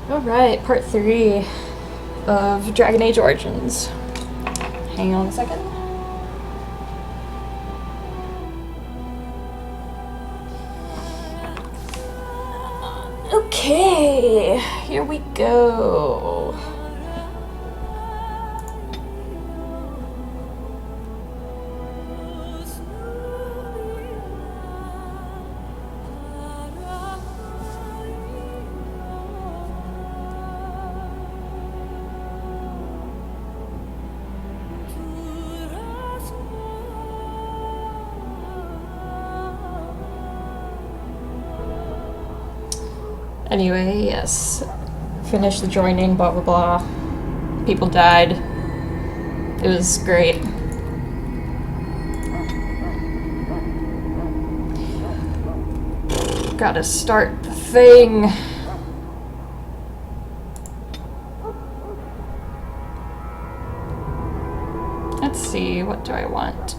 Alright, part 3 of Dragon Age Origins. Hang on a second. Okay, here we go. Anyway, yes. Finished the joining, blah blah blah. People died. It was great. Gotta start the thing. Let's see, what do I want?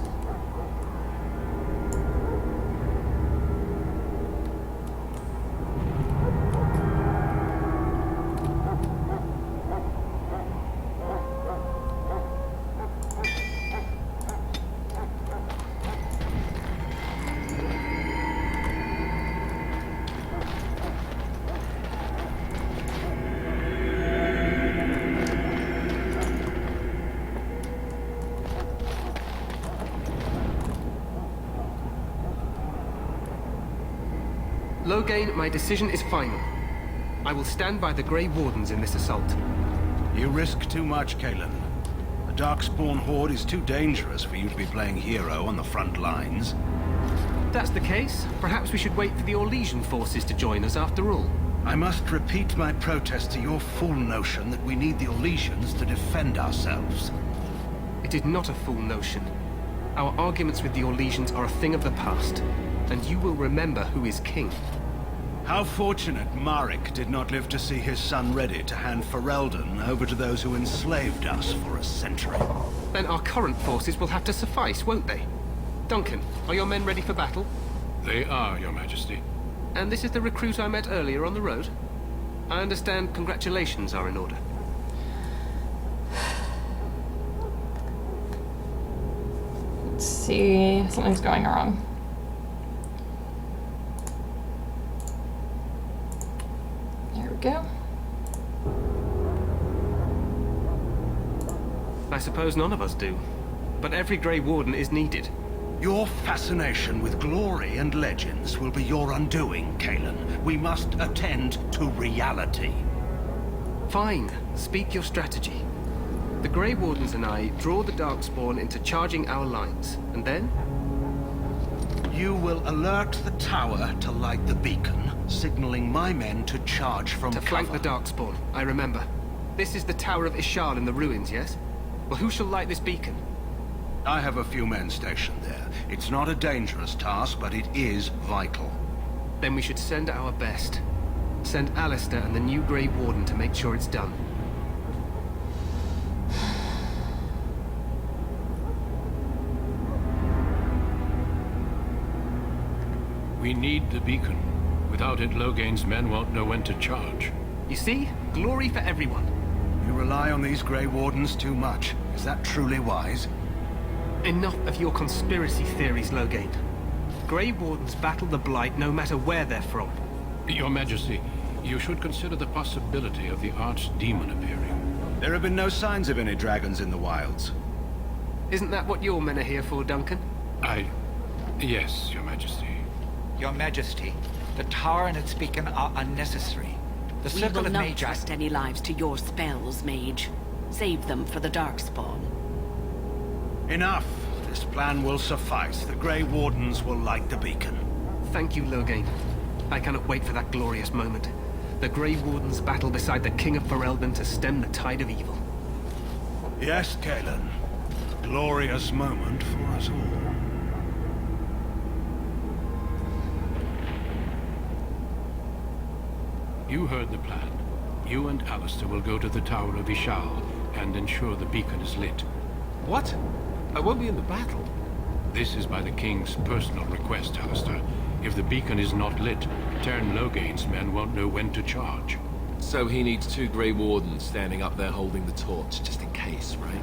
Logain, my decision is final. I will stand by the Grey Wardens in this assault. You risk too much, Kalen. The Darkspawn Horde is too dangerous for you to be playing hero on the front lines. If that's the case, perhaps we should wait for the Orlesian forces to join us after all. I must repeat my protest to your fool notion that we need the Orlesians to defend ourselves. It is not a fool notion. Our arguments with the Orlesians are a thing of the past, and you will remember who is king. How fortunate Marek did not live to see his son ready to hand Ferelden over to those who enslaved us for a century. Then our current forces will have to suffice, won't they? Duncan, are your men ready for battle? They are, Your Majesty. And this is the recruit I met earlier on the road? I understand congratulations are in order. Let's see, something's going wrong. There we go. I suppose none of us do. But every Grey Warden is needed. Your fascination with glory and legends will be your undoing, Kalen. We must attend to reality. Fine. Speak your strategy. The Grey Wardens and I draw the Darkspawn into charging our lines, and then? You will alert the tower to light the beacon, signaling my men to charge from To cover. flank the Darkspawn, I remember. This is the Tower of Ishal in the ruins, yes? Well, who shall light this beacon? I have a few men stationed there. It's not a dangerous task, but it is vital. Then we should send our best. Send Alistair and the new Grey Warden to make sure it's done. We need the beacon. Without it, Logain's men won't know when to charge. You see? Glory for everyone. You rely on these Grey Wardens too much. Is that truly wise? Enough of your conspiracy theories, Logain. Grey Wardens battle the Blight no matter where they're from. Your Majesty, you should consider the possibility of the Archdemon appearing. There have been no signs of any dragons in the wilds. Isn't that what your men are here for, Duncan? Yes, Your Majesty. Your Majesty, the tower and its beacon are unnecessary. The We Circle will of not Magi... trust any lives to your spells, Mage. Save them for the Darkspawn. Enough. This plan will suffice. The Grey Wardens will light the beacon. Thank you, Logain. I cannot wait for that glorious moment. The Grey Wardens battle beside the King of Ferelden to stem the tide of evil. Yes, Kalen. A glorious moment for us all. You heard the plan. You and Alistair will go to the Tower of Ishal and ensure the beacon is lit. What? I won't be in the battle. This is by the King's personal request, Alistair. If the beacon is not lit, Tern Logain's men won't know when to charge. So he needs 2 Grey Wardens standing up there holding the torch, just in case, right?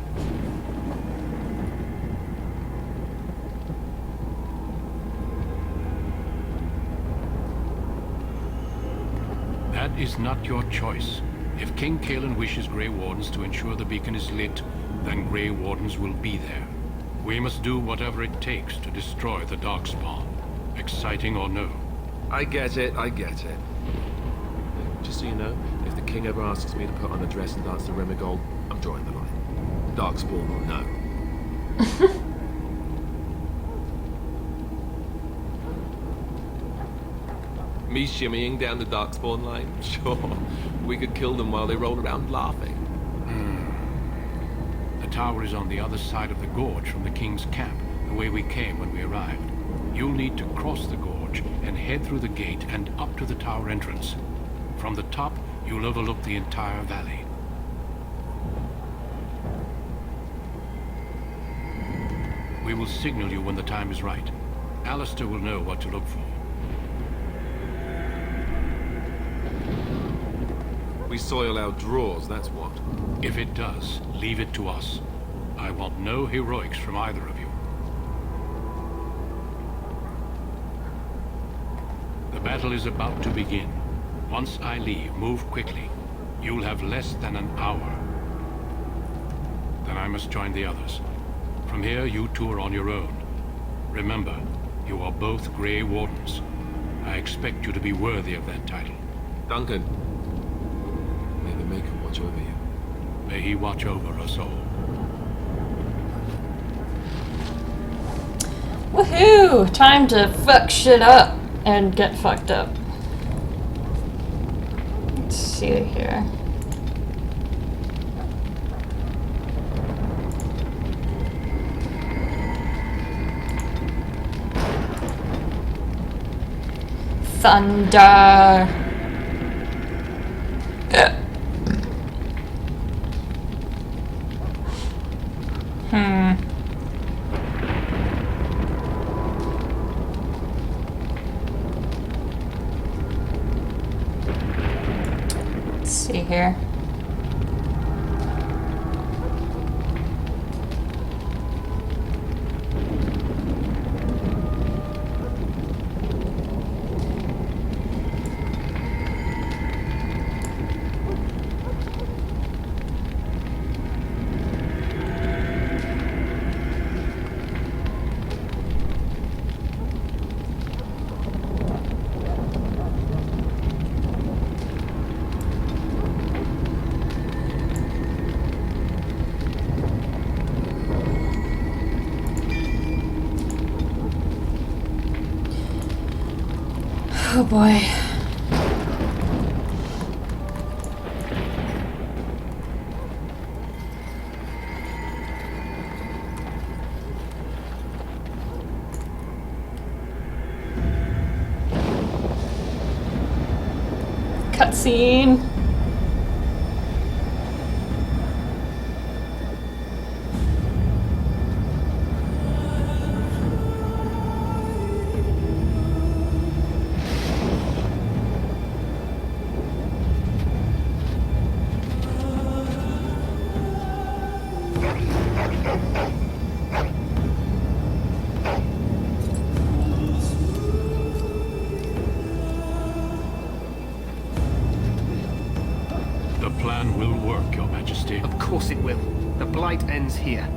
That is not your choice. If King Kalen wishes Grey Wardens to ensure the beacon is lit, then Grey Wardens will be there. We must do whatever it takes to destroy the Darkspawn, exciting or no. I get it, I get it. Just so you know, if the king ever asks me to put on a dress and dance to Remigold, I'm drawing the line. Darkspawn or no. Me shimmying down the Darkspawn line? Sure. We could kill them while they roll around laughing. The tower is on the other side of the gorge from the king's camp, the way we came when we arrived. You'll need to cross the gorge and head through the gate and up to the tower entrance. From the top, you'll overlook the entire valley. We will signal you when the time is right. Alistair will know what to look for. We soil our drawers, that's what. If it does, leave it to us. I want no heroics from either of you. The battle is about to begin. Once I leave, move quickly. You'll have less than an hour. Then I must join the others. From here, you two are on your own. Remember, you are both Grey Wardens. I expect you to be worthy of that title. Duncan, may the Maker watch over you. May he watch over us all. Woohoo! Time to fuck shit up and get fucked up. Let's see here. Thunder. Let's see here. Oh boy. Cutscene. The plan will work, Your Majesty. Of course it will. The blight ends here.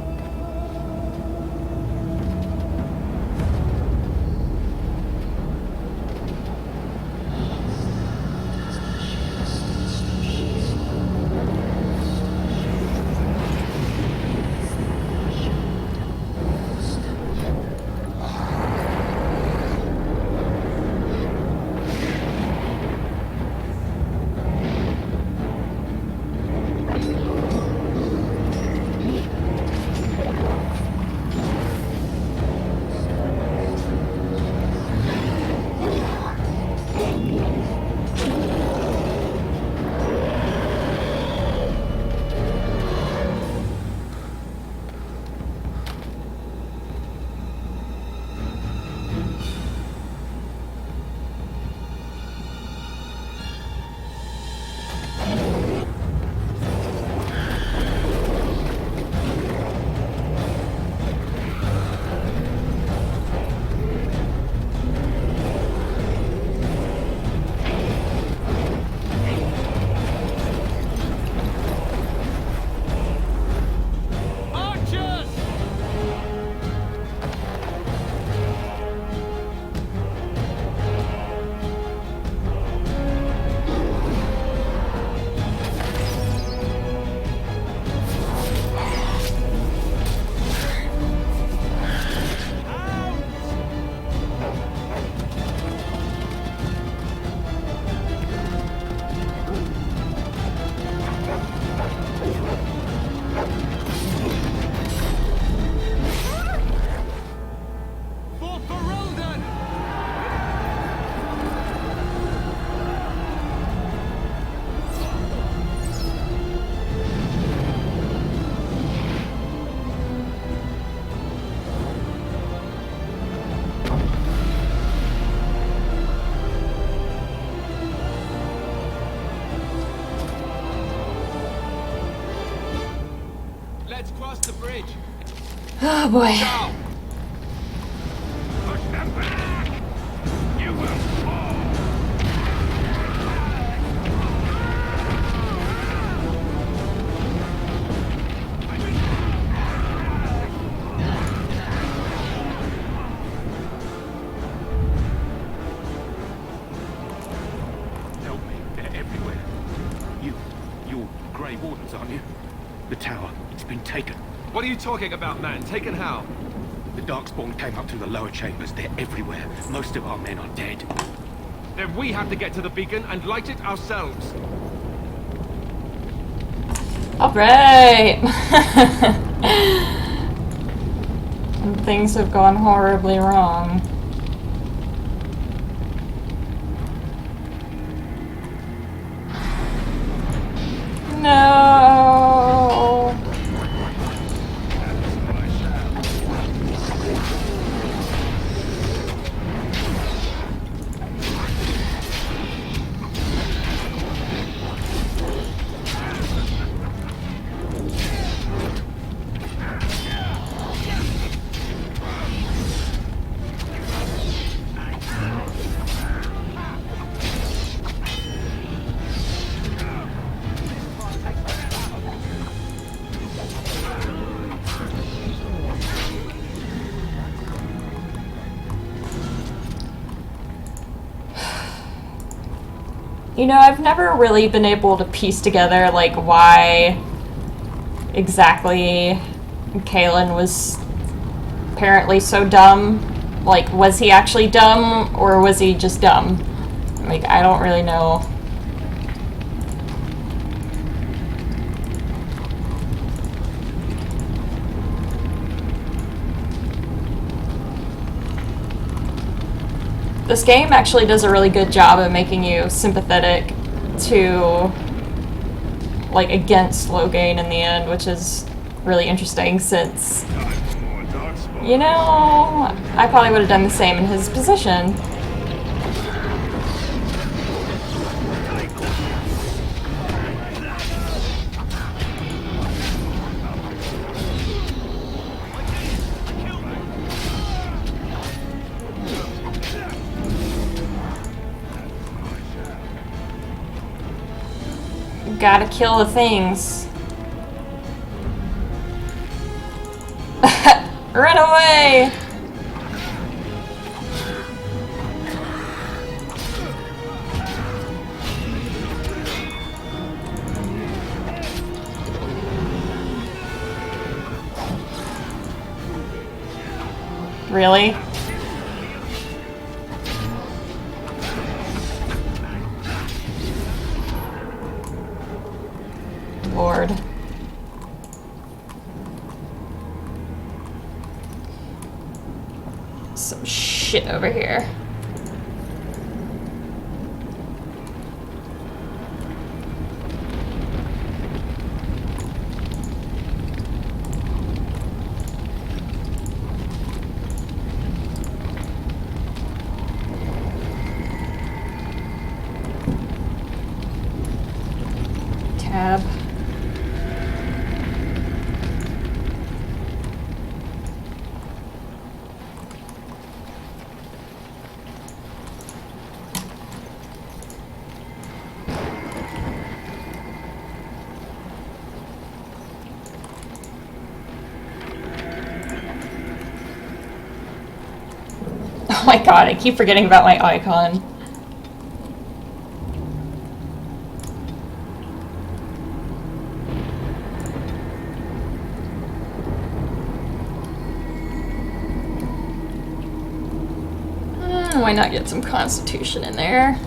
the bridge. Oh boy. Go! Push them back! You will fall! Help me. They're everywhere. You're Grey Wardens, aren't you? The tower, it's been taken. What are you talking about, man? Taken how? The Darkspawn came up through the lower chambers. They're everywhere. Most of our men are dead. Then we have to get to the beacon and light it ourselves. Alright! And things have gone horribly wrong. No! You know, I've never really been able to piece together, like, why exactly Kalen was apparently so dumb. Like, was he actually dumb, or was he just dumb? Like, I don't really know. This game actually does a really good job of making you sympathetic to, like, against Lothering in the end, which is really interesting since, you know, I probably would have done the same in his position. Gotta kill the things. Run away! Really? Lord. Some shit over here. Tab. Oh my god, I keep forgetting about my icon. Why not get some Constitution in there?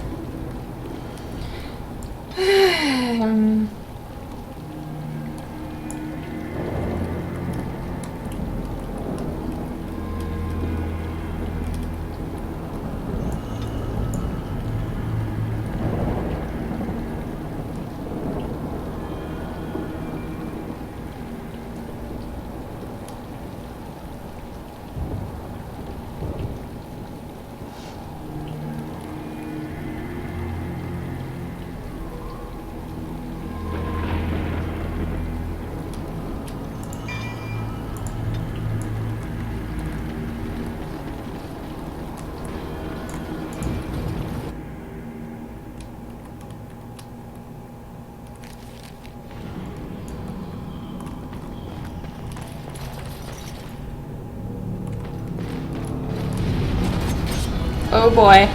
boy.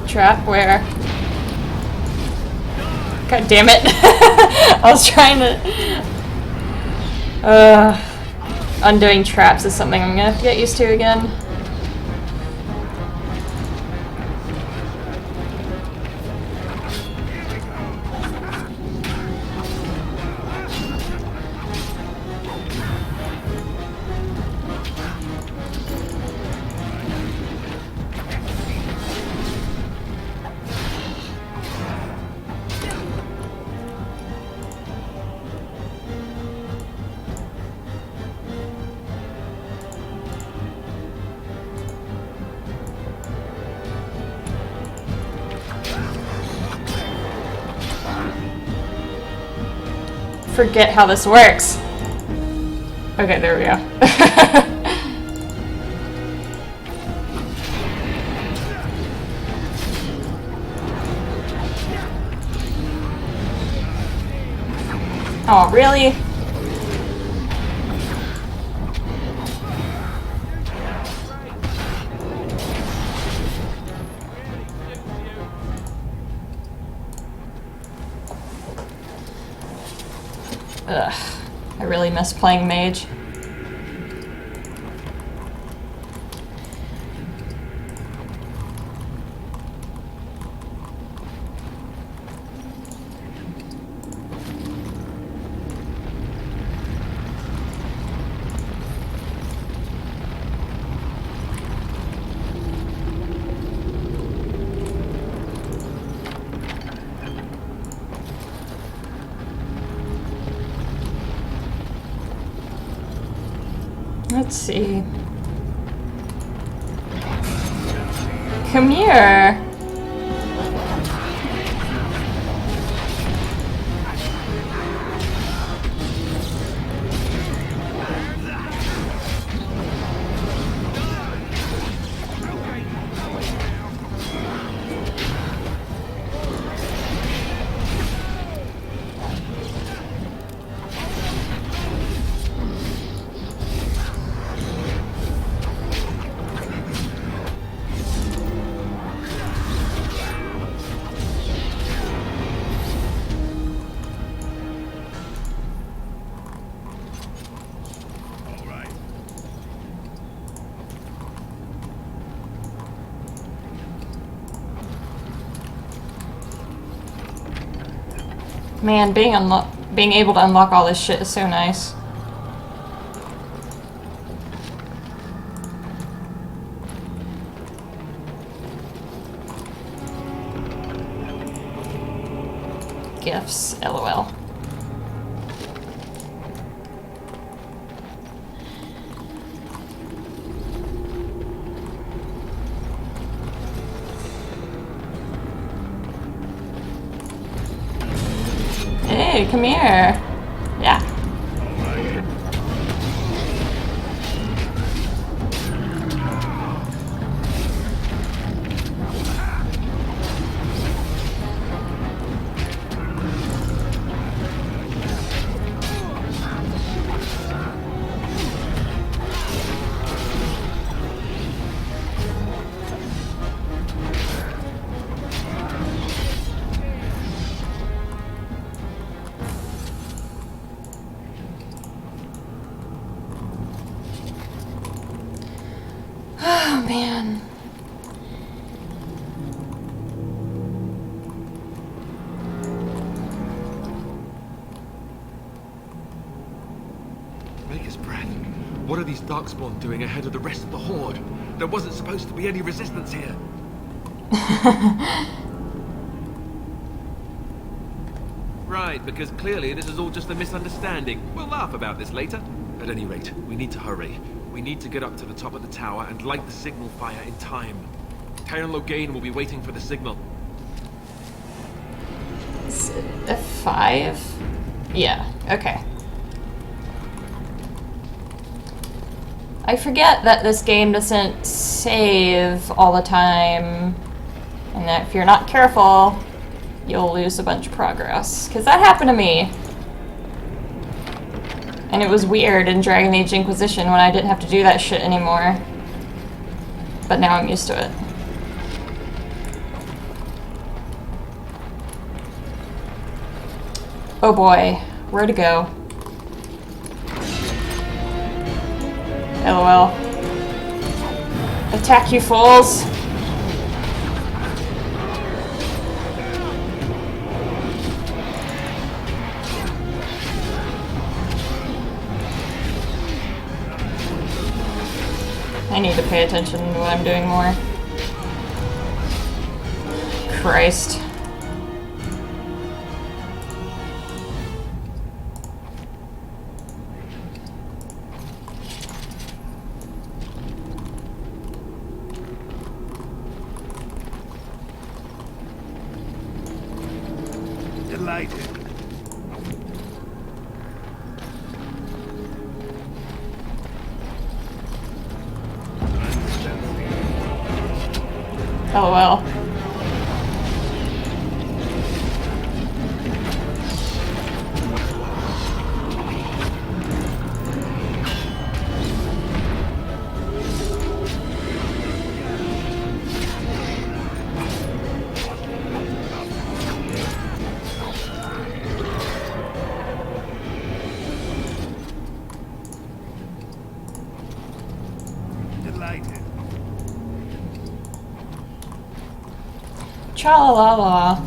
Trap where? God damn it. I was trying to... undoing traps is something I'm gonna have to get used to again. Forget how this works. Okay, there we go. Oh, really? Ugh, I really miss playing mage. Let's see. Come here. Man, being able to unlock all this shit is so nice. Gifts, LOL. Hey, come here. Yeah. Oh, man. Maker's breath. What are these Darkspawn doing ahead of the rest of the Horde? There wasn't supposed to be any resistance here. Right, because clearly this is all just a misunderstanding. We'll laugh about this later. At any rate, we need to hurry. We need to get up to the top of the tower and light the signal fire in time. Tyron Logain will be waiting for the signal. Is it F5? Yeah, okay. I forget that this game doesn't save all the time, and that if you're not careful, you'll lose a bunch of progress. Because that happened to me. And it was weird in Dragon Age Inquisition when I didn't have to do that shit anymore. But now I'm used to it. Oh boy, where to go? LOL. Attack, you fools! I need to pay attention to what I'm doing more. Christ. Delighted. LOL. Delighted. Tra-la-la-la.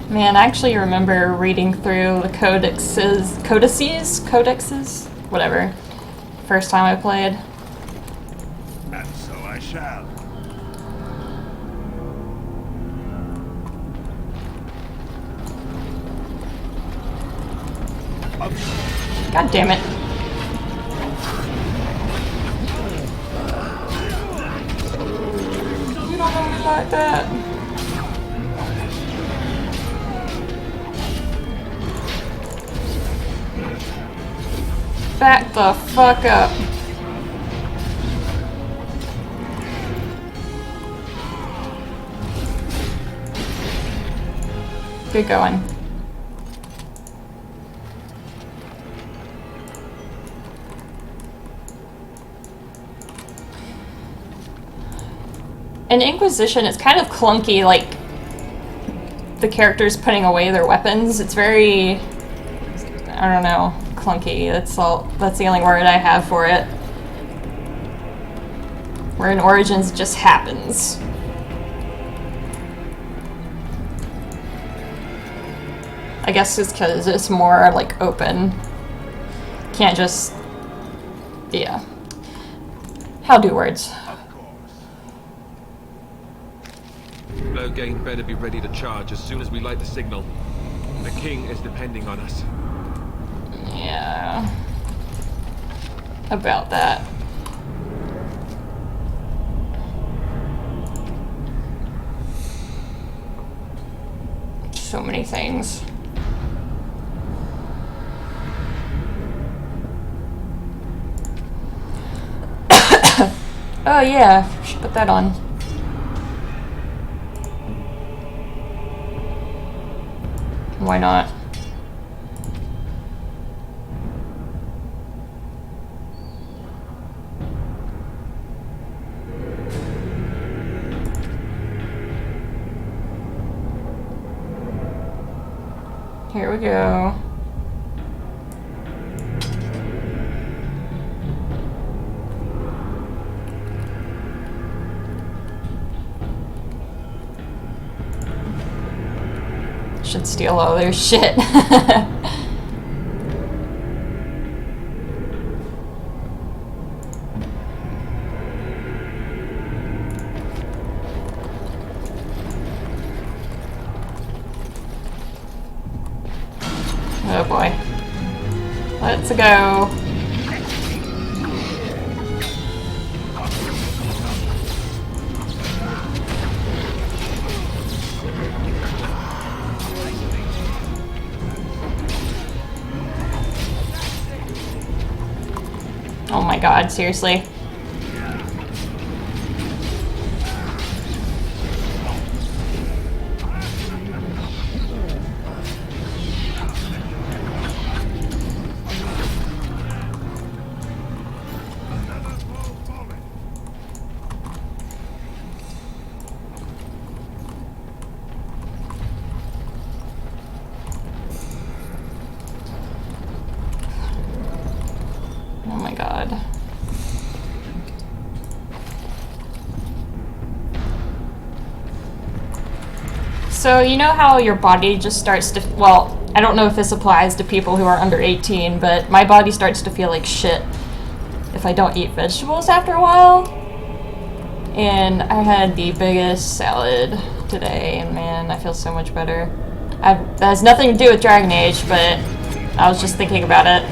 Man, I actually remember reading through the codices, whatever, first time I played. And so I shall. God damn it. You don't know me like that. Back the fuck up. Good going. In Inquisition, it's kind of clunky, like the characters putting away their weapons. It's very, I don't know, clunky. That's the only word I have for it. Where in Origins it just happens. I guess it's because it's more like open. Can't just, yeah. How do words? Lothering better be ready to charge as soon as we light the signal. The king is depending on us. Yeah. About that. So many things. Oh yeah, should put that on. Why not? Here we go. Should steal all their shit. Oh boy. Let's go. Oh my god, seriously. Oh my god. So, you know how your body just starts to, well, I don't know if this applies to people who are under 18, but my body starts to feel like shit if I don't eat vegetables after a while. And I had the biggest salad today, and man, I feel so much better. That has nothing to do with Dragon Age, but I was just thinking about it.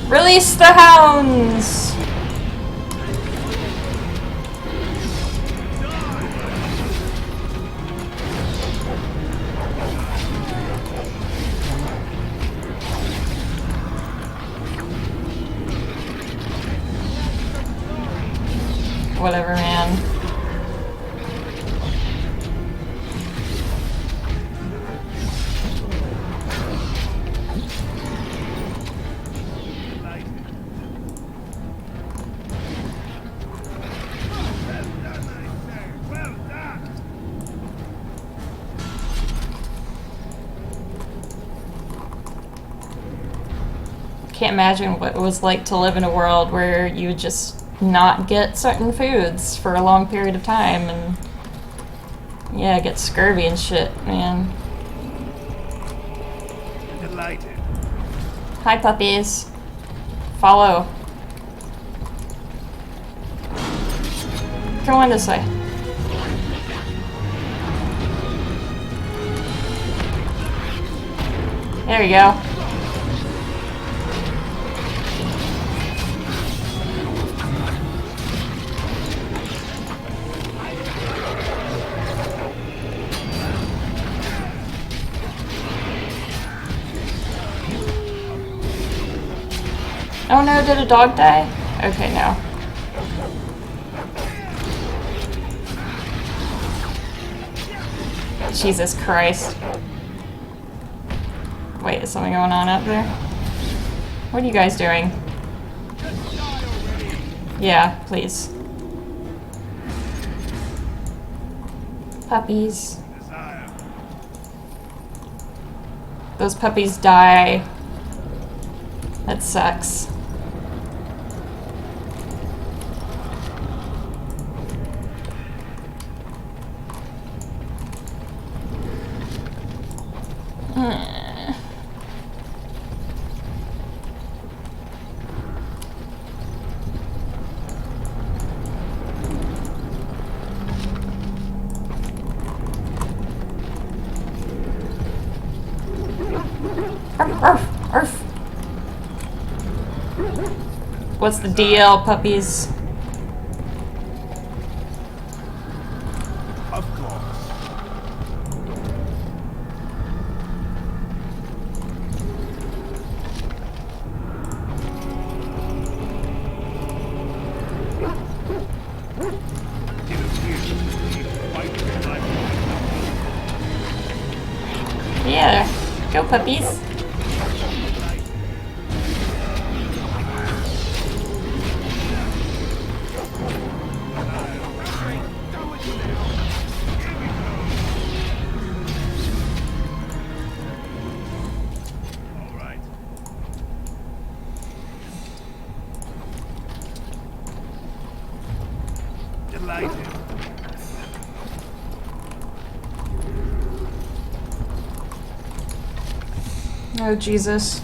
Release the hounds! Whatever, man. Can't imagine what it was like to live in a world where you would just not get certain foods for a long period of time and yeah, get scurvy and shit, man. Delighted. Hi, puppies. Follow. Come on this way. There you go. Oh no, did a dog die? Okay, no. Jesus Christ. Wait, is something going on up there? What are you guys doing? Yeah, please. Puppies. Those puppies die. That sucks. Arf, arf. What's the deal, puppies? Of course. Yeah, go puppies. Delighted. Oh, Jesus.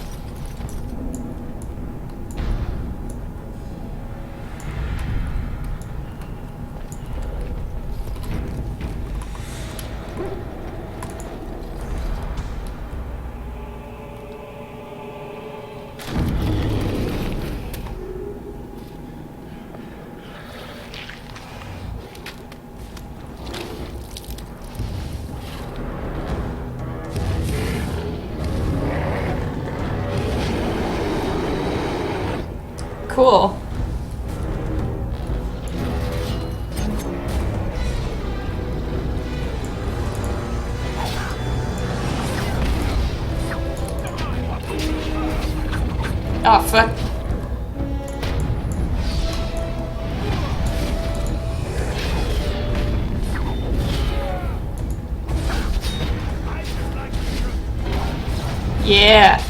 cool. Oh, fuck. Yeah.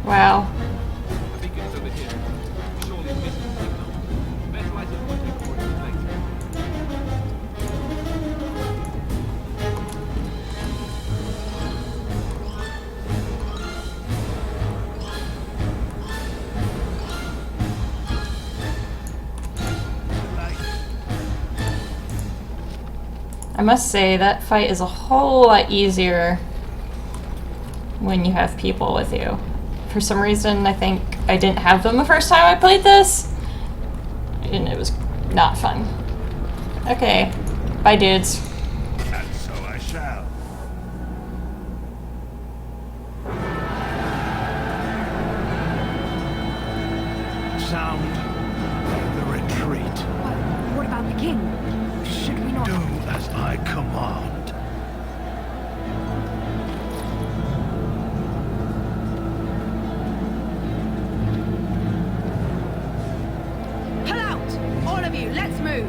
Wow. The beacon's over here. Surely missed the signal. Best light it quickly before it's too late. I must say, that fight is a whole lot easier when you have people with you. For some reason, I think I didn't have them the first time I played this, and it was not fun. Okay, bye dudes. And so I shall. Sound the retreat. What about the king? Should we not... Do as I command. Pull out! All of you, let's move!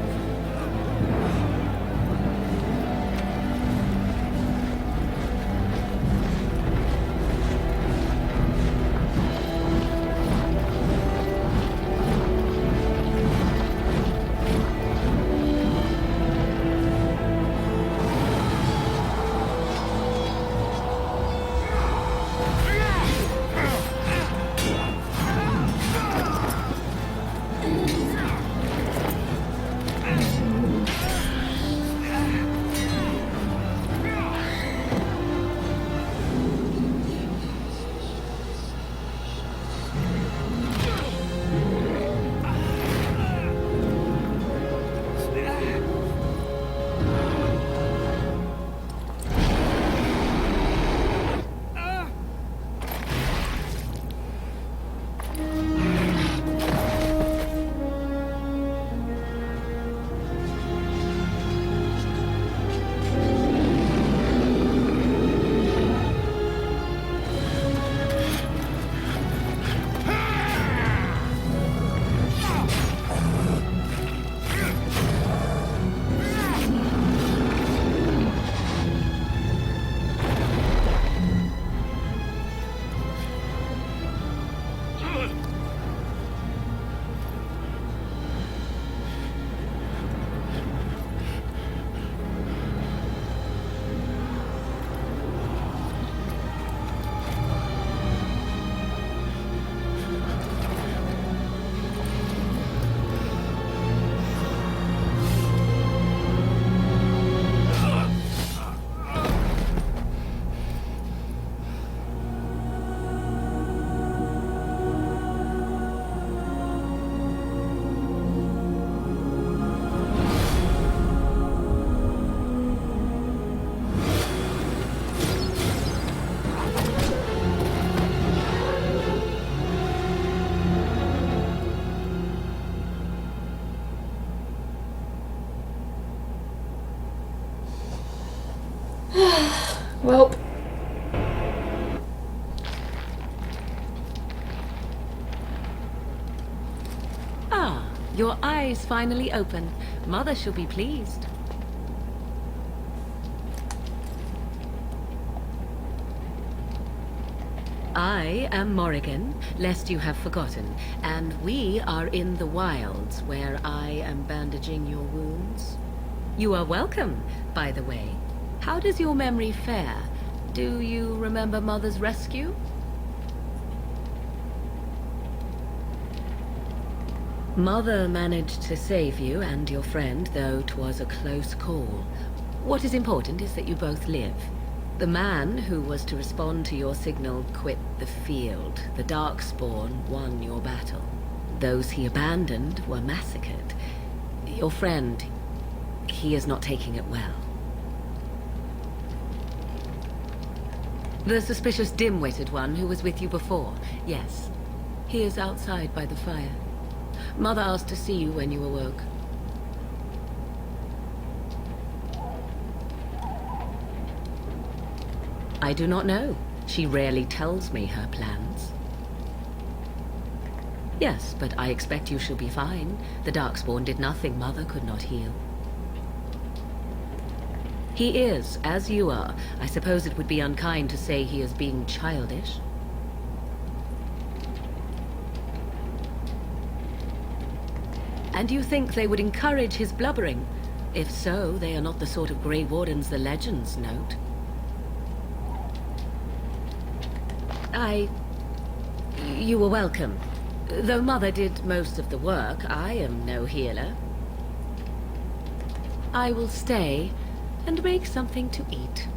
Well. Ah, your eyes finally open. Mother shall be pleased. I am Morrigan, lest you have forgotten, and we are in the wilds where I am bandaging your wounds. You are welcome, by the way. How does your memory fare? Do you remember Mother's rescue? Mother managed to save you and your friend, though 'twas a close call. What is important is that you both live. The man who was to respond to your signal quit the field. The Darkspawn won your battle. Those he abandoned were massacred. Your friend, he is not taking it well. The suspicious dim-witted one who was with you before, yes. He is outside by the fire. Mother asked to see you when you awoke. I do not know. She rarely tells me her plans. Yes, but I expect you shall be fine. The Darkspawn did nothing Mother could not heal. He is, as you are. I suppose it would be unkind to say he is being childish. And you think they would encourage his blubbering? If so, they are not the sort of Grey Wardens the legends note. You were welcome. Though Mother did most of the work, I am no healer. I will stay and make something to eat.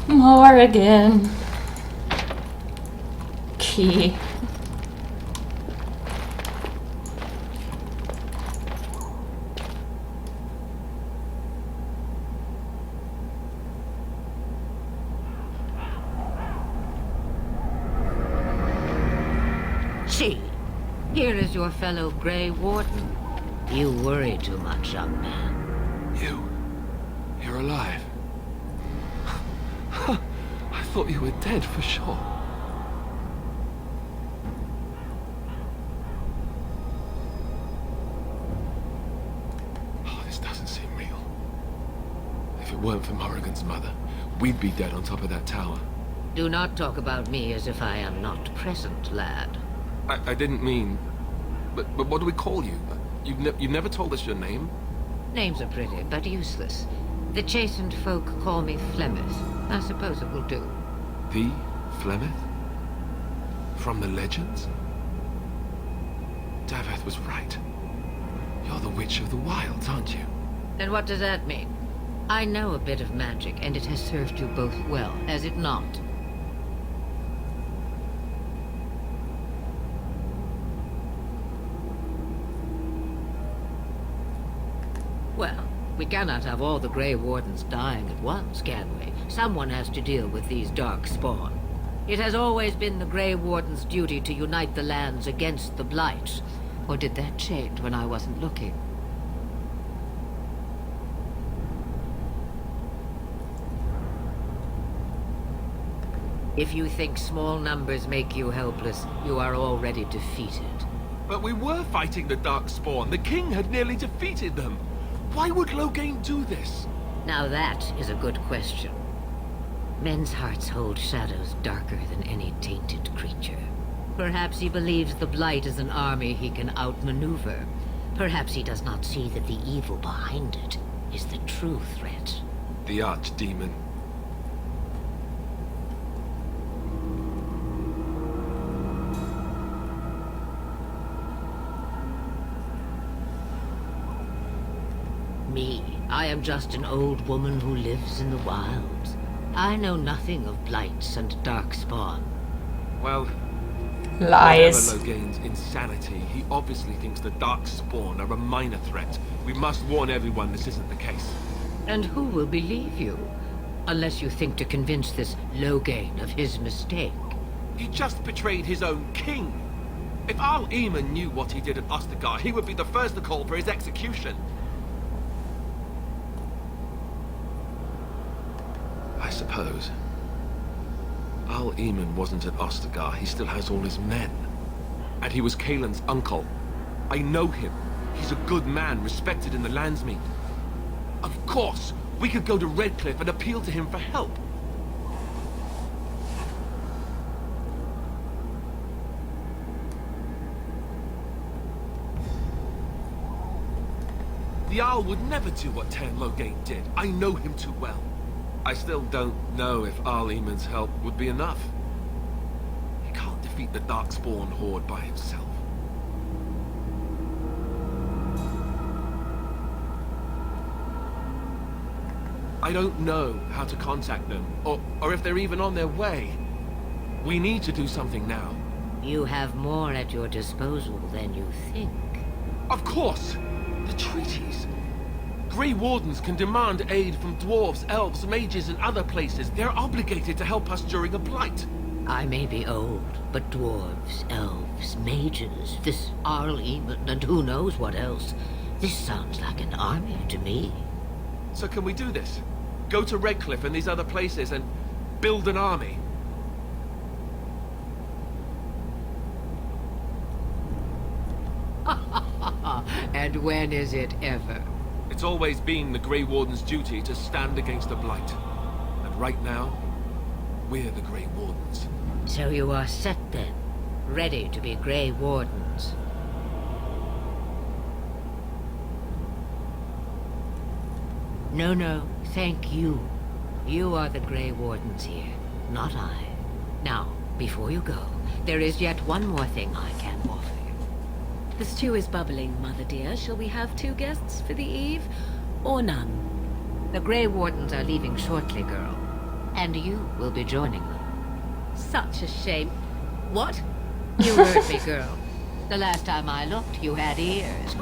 Morrigan. Key. See, here is your fellow Grey Warden. You worry too much, young man. You're alive. I thought you were dead for sure. Oh, this doesn't seem real. If it weren't for Morrigan's mother, we'd be dead on top of that tower. Do not talk about me as if I am not present, lad. I didn't mean... But what do we call you? You've never told us your name? Names are pretty, but useless. The chastened folk call me Flemeth. I suppose it will do. The Flemeth? From the legends? Daveth was right. You're the Witch of the Wilds, aren't you? And what does that mean? I know a bit of magic, and it has served you both well, has it not? Well, we cannot have all the Grey Wardens dying at once, can we? Someone has to deal with these dark spawn. It has always been the Grey Warden's duty to unite the lands against the Blight. Or did that change when I wasn't looking? If you think small numbers make you helpless, you are already defeated. But we were fighting the Darkspawn. The king had nearly defeated them. Why would Lothering do this? Now that is a good question. Men's hearts hold shadows darker than any tainted creature. Perhaps he believes the Blight is an army he can outmaneuver. Perhaps he does not see that the evil behind it is the true threat. The archdemon. Me, I am just an old woman who lives in the wilds. I know nothing of blights and darkspawn. Well, Lies. Whatever Loghain's insanity, he obviously thinks the Darkspawn are a minor threat. We must warn everyone this isn't the case. And who will believe you? Unless you think to convince this Loghain of his mistake. He just betrayed his own king. If Al Eamon knew what he did at Ostagar, he would be the first to call for his execution. I suppose. Al Eamon wasn't at Ostagar. He still has all his men. And he was Kaelin's uncle. I know him. He's a good man, respected in the Landsmeet. Of course, we could go to Redcliffe and appeal to him for help. The Owl would never do what Tan Loghain did. I know him too well. I still don't know if Al Eamon's help would be enough. He can't defeat the Darkspawn horde by himself. I don't know how to contact them, or if they're even on their way. We need to do something now. You have more at your disposal than you think. Of course! The treaties. Grey Wardens can demand aid from dwarves, elves, mages, and other places. They're obligated to help us during a blight. I may be old, but dwarves, elves, mages, this Arl Eamon, and who knows what else. This sounds like an army to me. So can we do this? Go to Redcliffe and these other places and build an army? And when is it ever? It's always been the Grey Warden's duty to stand against the blight. And right now, we're the Grey Wardens. So you are set then, ready to be Grey Wardens. No, thank you. You are the Grey Wardens here, not I. Now, before you go, there is yet one more thing I can offer. The stew is bubbling, Mother dear. Shall we have 2 guests for the eve, or none? The Grey Wardens are leaving shortly, girl. And you will be joining them. Such a shame. What? You heard me, girl. The last time I looked, you had ears.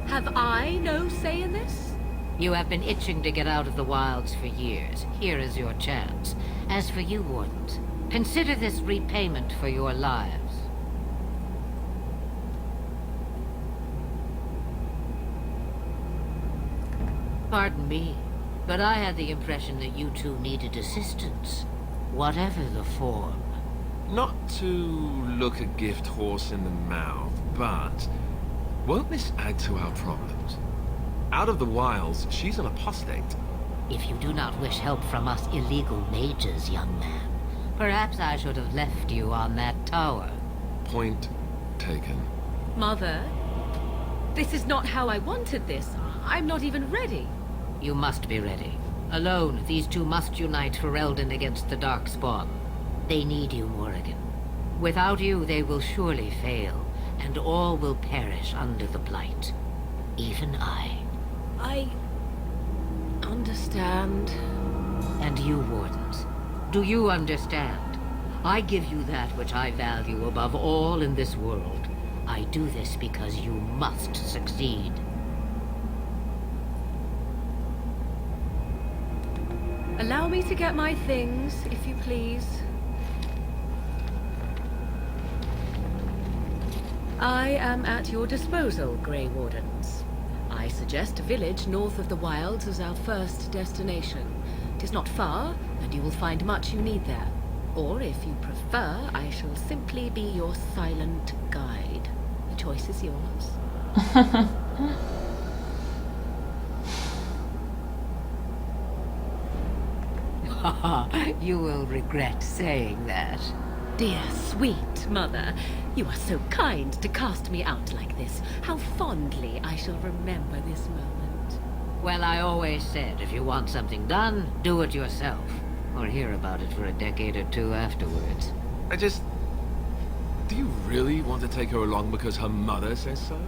Have I no say in this? You have been itching to get out of the wilds for years. Here is your chance. As for you, Wardens, consider this repayment for your lives. Pardon me, but I had the impression that you two needed assistance, whatever the form. Not to look a gift horse in the mouth, but won't this add to our problems? Out of the wilds, she's an apostate. If you do not wish help from us illegal mages, young man, perhaps I should have left you on that tower. Point taken. Mother, this is not how I wanted this. I'm not even ready. You must be ready. Alone, these two must unite for Eldon against the Darkspawn. They need you, Morrigan. Without you, they will surely fail, and all will perish under the Blight. Even I. I understand. And you, Wardens, do you understand? I give you that which I value above all in this world. I do this because you must succeed. Allow me to get my things, if you please. I am at your disposal, Grey Wardens. I suggest a village north of the wilds as our first destination. It is not far, and you will find much you need there. Or, if you prefer, I shall simply be your silent guide. The choice is yours. You will regret saying that. Dear, sweet mother, you are so kind to cast me out like this. How fondly I shall remember this moment. Well, I always said, if you want something done, do it yourself. Or hear about it for a decade or two afterwards. Do you really want to take her along because her mother says so?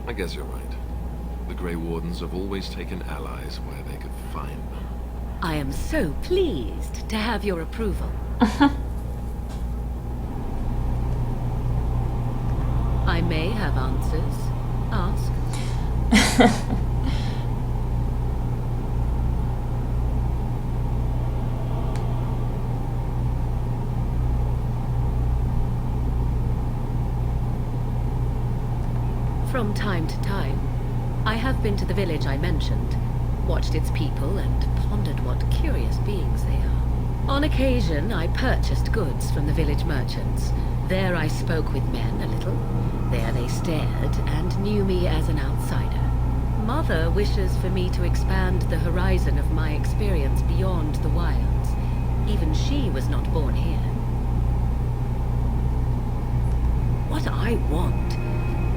I guess you're right. The Grey Wardens have always taken allies where they could find them. I am so pleased to have your approval. I may have answers. Ask. From time to time, I have been to the village I mentioned, watched its people, and pondered what curious beings they are. On occasion, I purchased goods from the village merchants. There I spoke with men a little. There they stared and knew me as an outsider. Mother wishes for me to expand the horizon of my experience beyond the wilds. Even she was not born here. What I want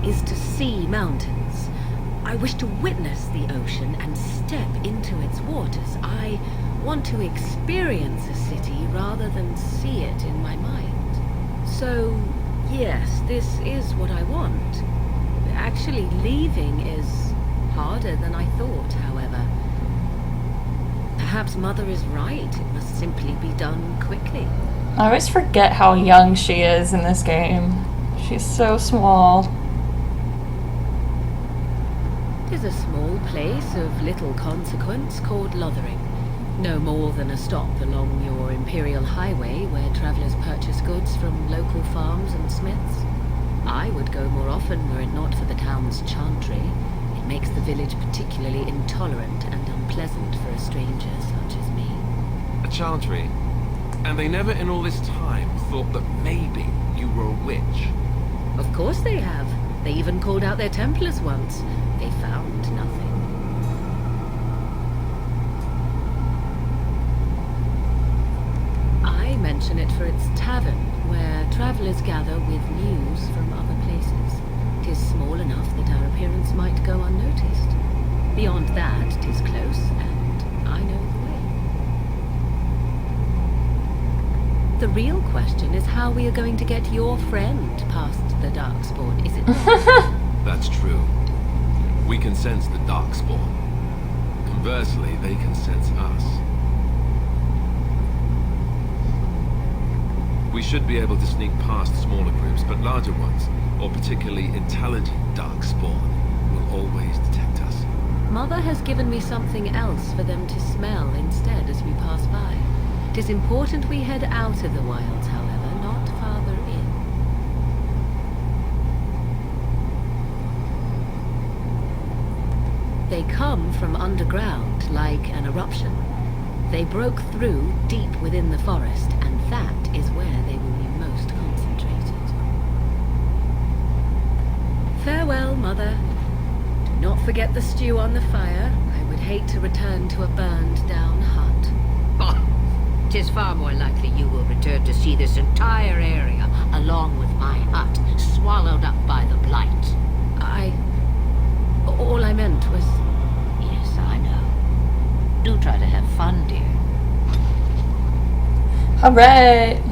is to see mountains. I wish to witness the ocean and step into its waters. I want to experience a city rather than see it in my mind. So, yes, this is what I want. Actually, leaving is harder than I thought, however. Perhaps Mother is right. It must simply be done quickly. I always forget how young she is in this game. She's so small. It is a small place of little consequence called Lothering. No more than a stop along your Imperial Highway where travelers purchase goods from local farms and smiths. I would go more often were it not for the town's chantry. It makes the village particularly intolerant and unpleasant for a stranger such as me. A chantry? And they never in all this time thought that maybe you were a witch? Of course they have. They even called out their Templars once. They found nothing. I mention it for its tavern, where travelers gather with news from other places. It is small enough that our appearance might go unnoticed. Beyond that, it is close, and I know the way. The real question is how we are going to get your friend past the Darkspawn, is it not? That's true. We can sense the Darkspawn. Conversely, they can sense us. We should be able to sneak past smaller groups, but larger ones, or particularly intelligent Darkspawn, will always detect us. Mother has given me something else for them to smell instead as we pass by. It is important we head out of the wilds, however, not farther in. They come from underground, like an eruption. They broke through deep within the forest, and that is where they will be most concentrated. Farewell, Mother. Do not forget the stew on the fire. I would hate to return to a burned-down hut. Oh, 'tis far more likely you will return to see this entire area, along with my hut, swallowed up by the blight. All I meant was... Yes, I know. Do try to have fun, dear. Alright.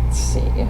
Let's see.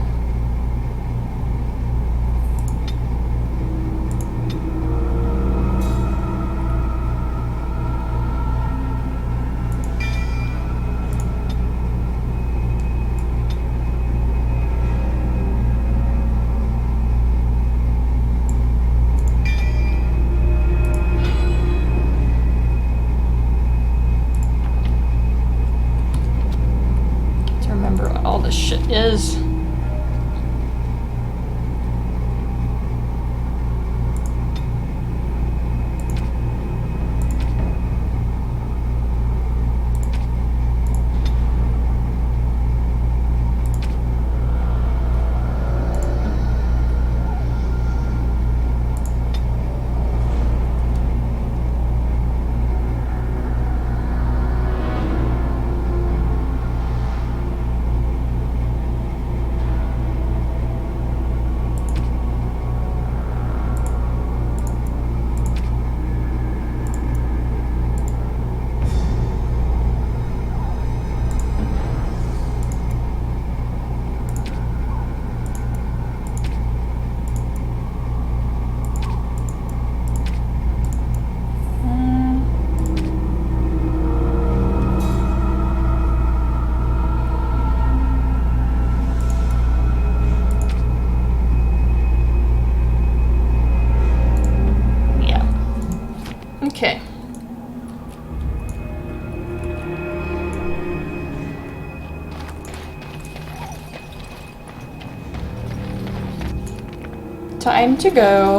Time to go.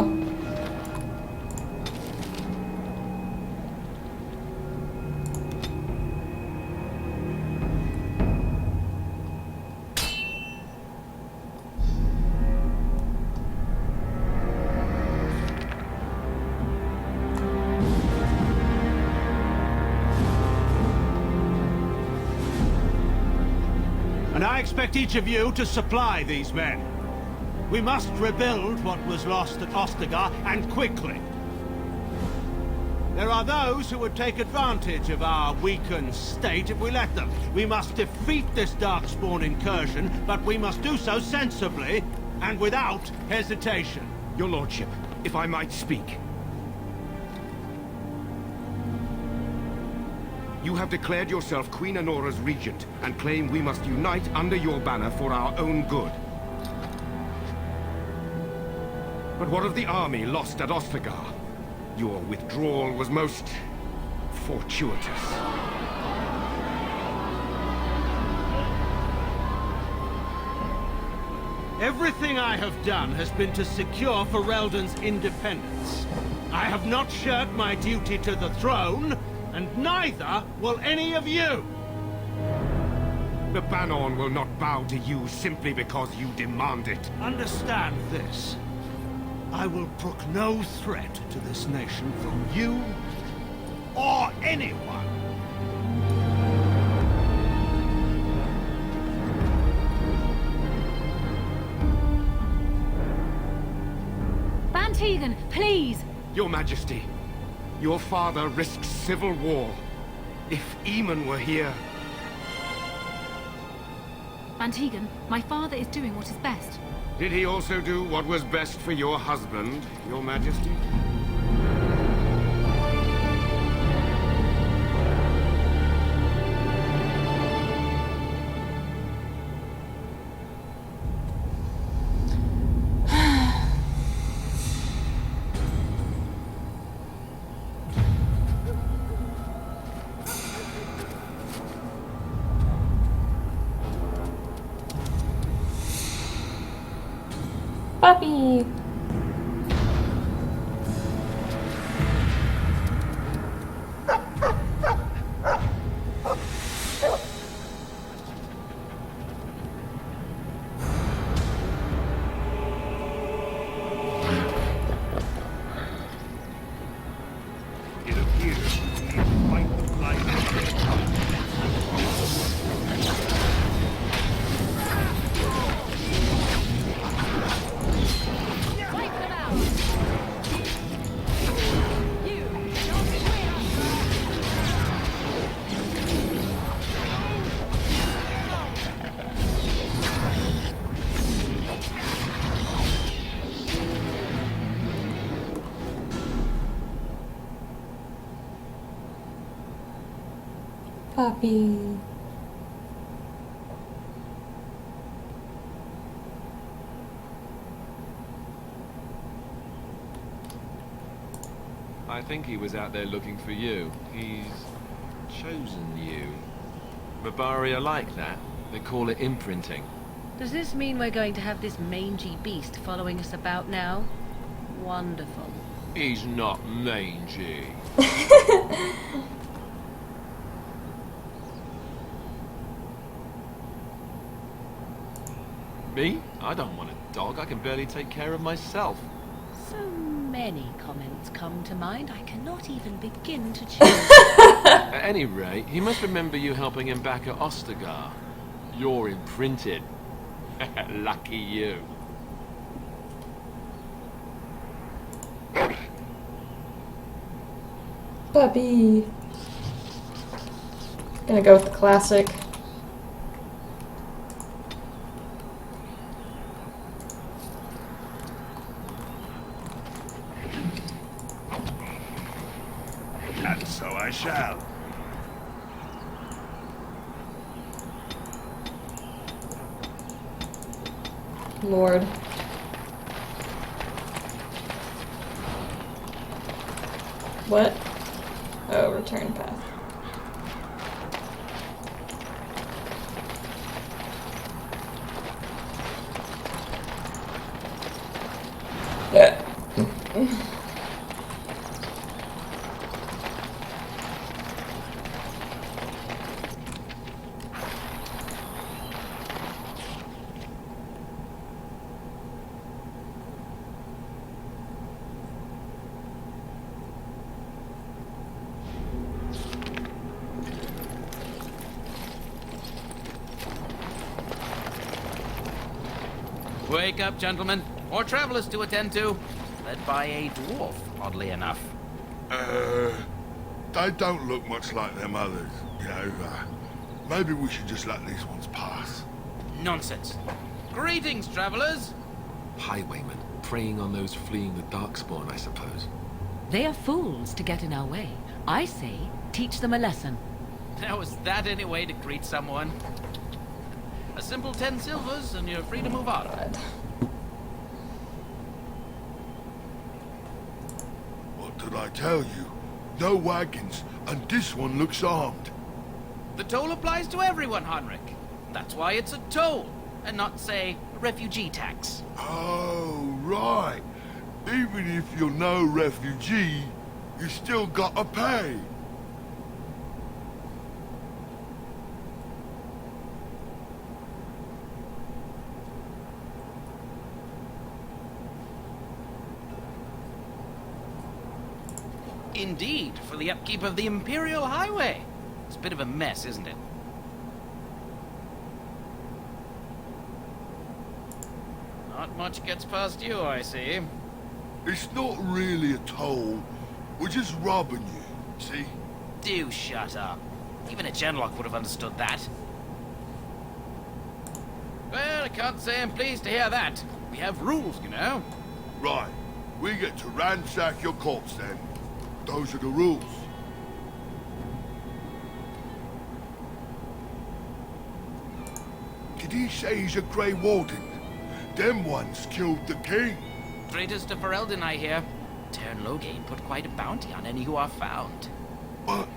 And I expect each of you to supply these men. We must rebuild what was lost at Ostagar, and quickly. There are those who would take advantage of our weakened state if we let them. We must defeat this Darkspawn incursion, but we must do so sensibly and without hesitation. Your lordship, if I might speak. You have declared yourself Queen Honora's regent, and claim we must unite under your banner for our own good. But what of the army lost at Ostagar? Your withdrawal was most fortuitous. Everything I have done has been to secure Ferelden's independence. I have not shirked my duty to the throne, and neither will any of you! The Banon will not bow to you simply because you demand it. Understand this. I will brook no threat to this nation from you or anyone. Bantegan, please! Your Majesty, your father risks civil war. If Eamon were here... Bantegan, my father is doing what is best. Did he also do what was best for your husband, Your Majesty? Puppy! It appears we need to fight the blight. Puppy. I think he was out there looking for you. He's chosen you. Mabari are like that. They call it imprinting. Does this mean we're going to have this mangy beast following us about now? Wonderful. He's not mangy. Me? I don't want a dog. I can barely take care of myself. So many comments come to mind, I cannot even begin to choose. At any rate, he must remember you helping him back at Ostagar. You're imprinted. Lucky you. Puppy. Gonna go with the classic. And so I shall. Lord. What? Oh, return path. Wake up, gentlemen. More travelers to attend to. Led by a dwarf, oddly enough. They don't look much like them others, you know. Maybe we should just let these ones pass. Nonsense. Greetings, travelers. Highwaymen, preying on those fleeing the Darkspawn, I suppose. They are fools to get in our way. I say, teach them a lesson. Now, is that any way to greet someone? A simple 10 silvers, and you're free to move on. What did I tell you? No wagons, and this one looks armed. The toll applies to everyone, Heinrich. That's why it's a toll, and not, say, a refugee tax. Oh, right. Even if you're no refugee, you still gotta pay. Indeed, for the upkeep of the Imperial Highway. It's a bit of a mess, isn't it? Not much gets past you, I see. It's not really a toll. We're just robbing you, see? Do shut up. Even a genlock would have understood that. Well, I can't say I'm pleased to hear that. We have rules, you know. Right. We get to ransack your corpse then. Those are the rules. Did he say he's a Grey Warden? Them ones killed the king. Traitors to Ferelden, I hear. Teyrn Loghain put quite a bounty on any who are found. But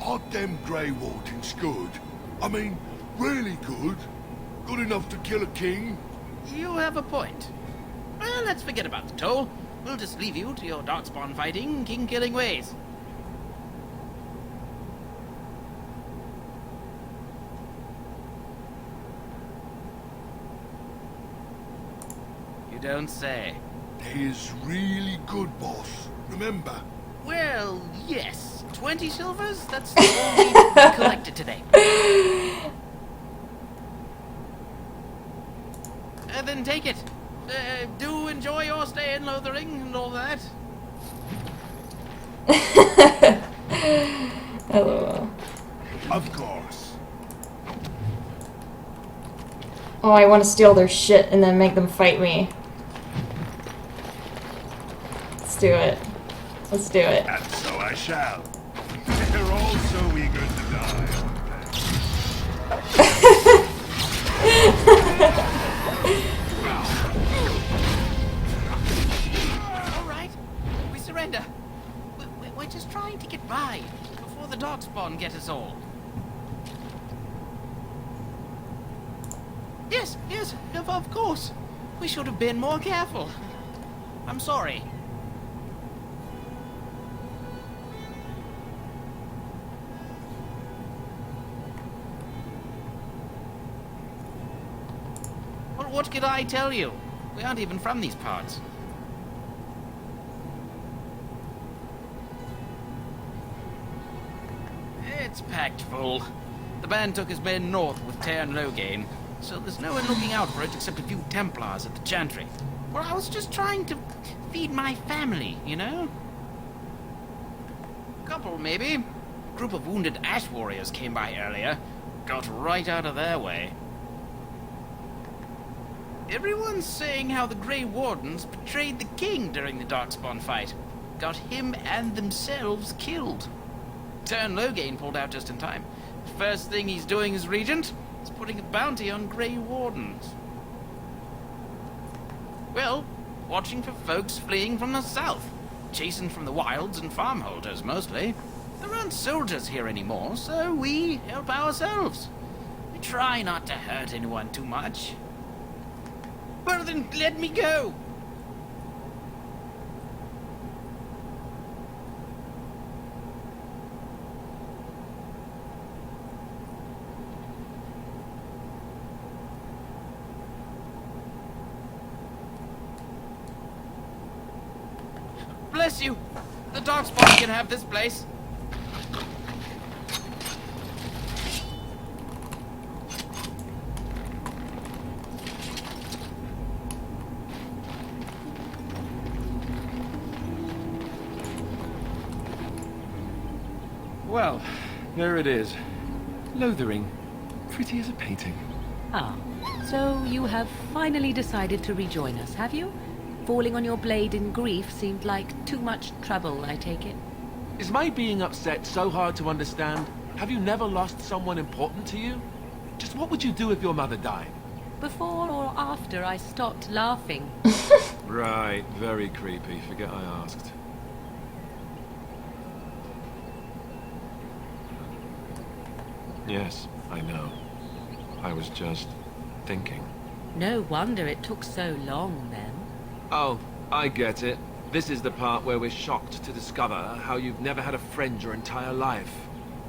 are them Grey Wardens good? I mean, really good? Good enough to kill a king? You have a point. Well, let's forget about the toll. We'll just leave you to your darkspawn fighting, king-killing ways. You don't say. He's really good, boss. Remember? Well, yes. 20 silvers? That's all we collected today. Then take it. Do enjoy your stay in Lothering and all that. LOL. Of course. Oh, I want to steal their shit and then make them fight me. Let's do it. Let's do it. And so I shall. They're all so eager to die, Alright, we surrender. We're just trying to get by before the Darkspawn get us all. Yes, of course. We should have been more careful. I'm sorry. Well, what could I tell you? We aren't even from these parts. It's packed full. The band took his men north with Teyrn Loghain, so there's no one looking out for it except a few Templars at the Chantry. Well, I was just trying to feed my family, you know? Couple, maybe. A group of wounded ash warriors came by earlier. Got right out of their way. Everyone's saying how the Grey Wardens betrayed the king during the Darkspawn fight. Got him and themselves killed. Teyrn Loghain pulled out just in time. The first thing he's doing as regent is putting a bounty on Grey Wardens. Well, watching for folks fleeing from the south. Chasing from the wilds and farmholders, mostly. There aren't soldiers here anymore, so we help ourselves. We try not to hurt anyone too much. Well then, let me go! bless you. The Darkspawn can have this place. Well, there it is. Lothering. Pretty as a painting. Ah, so you have finally decided to rejoin us, have you? Falling on your blade in grief seemed like too much trouble, I take it. Is my being upset so hard to understand? Have you never lost someone important to you? Just what would you do if your mother died? Before or after I stopped laughing? Right, very creepy. Forget I asked. Yes, I know. I was just thinking. No wonder it took so long, then. Oh, I get it. This is the part where we're shocked to discover how you've never had a friend your entire life.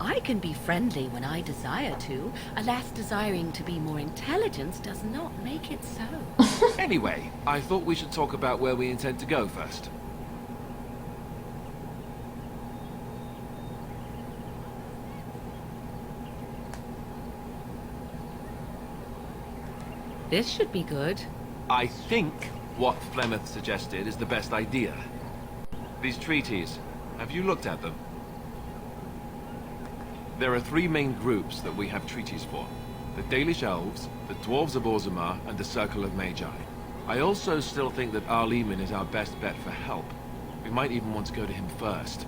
I can be friendly when I desire to. Alas, desiring to be more intelligent does not make it so. Anyway, I thought we should talk about where we intend to go first. This should be good. I think what Flemeth suggested is the best idea. These treaties, have you looked at them? There are three main groups that we have treaties for. The Dalish Elves, the Dwarves of Orzammar, and the Circle of Magi. I also still think that Arleman is our best bet for help. We might even want to go to him first.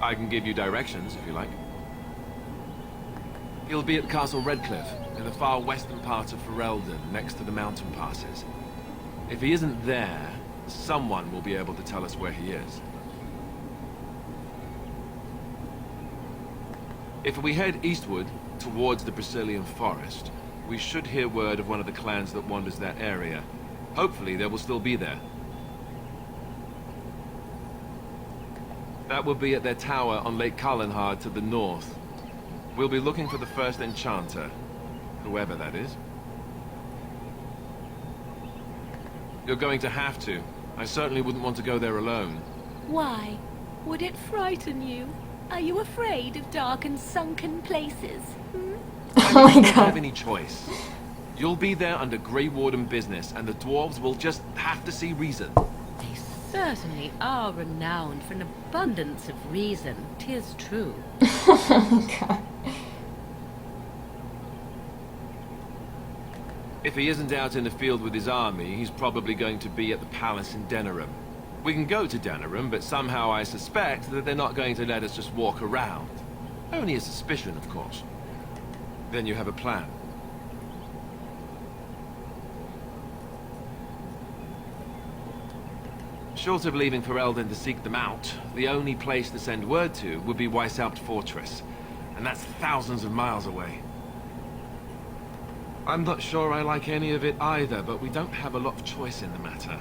I can give you directions, if you like. He'll be at Castle Redcliffe, in the far western part of Ferelden, next to the mountain passes. If he isn't there, someone will be able to tell us where he is. If we head eastward, towards the Brazilian forest, we should hear word of one of the clans that wanders that area. Hopefully they will still be there. That will be at their tower on Lake Carlenhard to the north. We'll be looking for the first enchanter, whoever that is. You're going to have to. I certainly wouldn't want to go there alone. Why? Would it frighten you? Are you afraid of dark and sunken places? I don't have any choice. You'll be there under Grey Warden business, and the dwarves will just have to see reason. They certainly are renowned for an abundance of reason, 'tis true. God. If he isn't out in the field with his army, he's probably going to be at the palace in Denerim. We can go to Denerim, but somehow I suspect that they're not going to let us just walk around. Only a suspicion, of course. Then you have a plan. Short of leaving Ferelden to seek them out, the only place to send word to would be Weishaupt Fortress. And that's thousands of miles away. I'm not sure I like any of it either, but we don't have a lot of choice in the matter.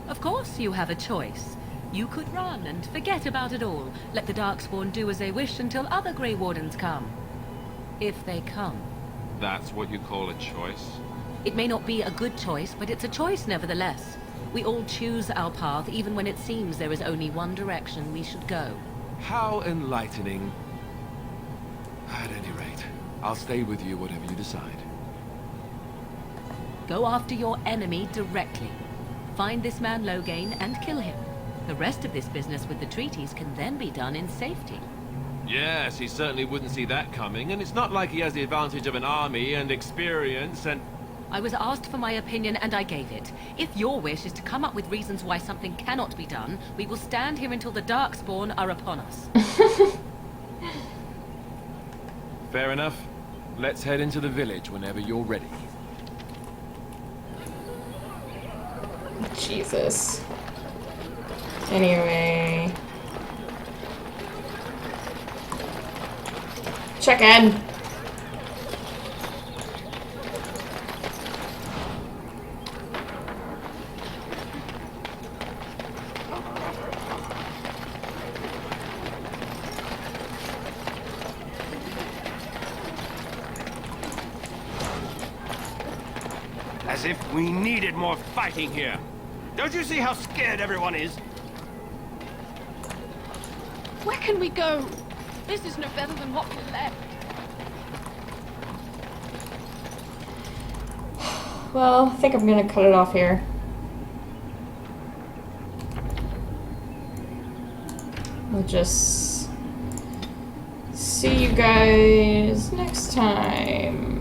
Of course you have a choice. You could run and forget about it all. Let the Darkspawn do as they wish until other Grey Wardens come. If they come. That's what you call a choice? It may not be a good choice, but it's a choice nevertheless. We all choose our path, even when it seems there is only one direction we should go. How enlightening. At any rate, I'll stay with you whatever you decide. Go after your enemy directly. Find this man Loghain and kill him. The rest of this business with the treaties can then be done in safety. Yes, he certainly wouldn't see that coming, and it's not like he has the advantage of an army and experience and... I was asked for my opinion and I gave it. If your wish is to come up with reasons why something cannot be done, we will stand here until the Darkspawn are upon us. Fair enough. Let's head into the village whenever you're ready. Jesus. Anyway. Check in. As As if we needed more fighting here. Don't you see how scared everyone is? Where can we go? This is no better than what we left. Well, I think I'm gonna cut it off here. We'll just see you guys next time.